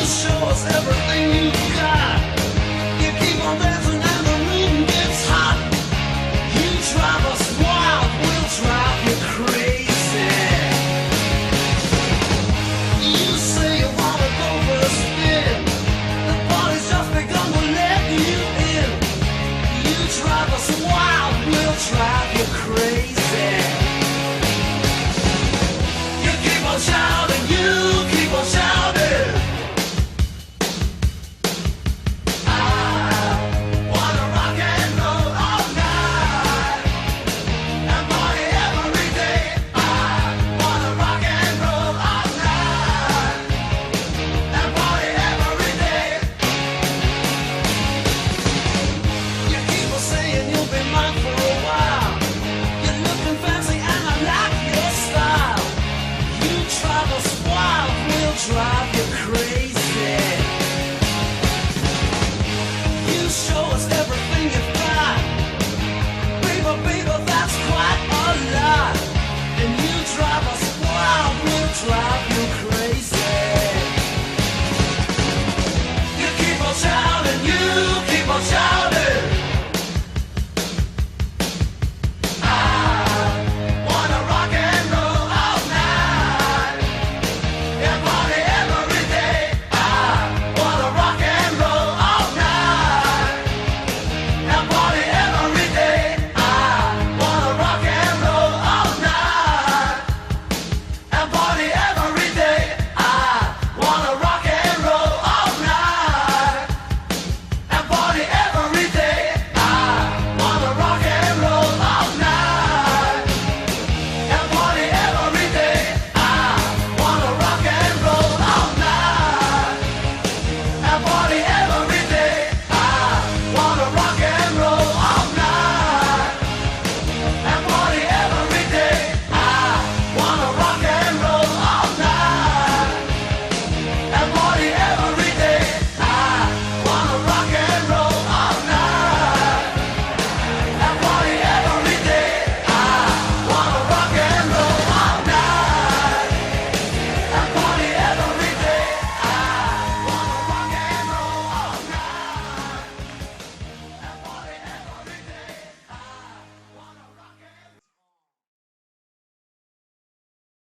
show us everything you got. You keep on dancing and the room gets hot. You drive us wild, we'll drive you crazy. You say you wanna go for a spin. The party's just begun, we'll let you in. You drive us wild, we'll drive you crazy. You keep on shouting, you keep on shouting. Drive you crazy.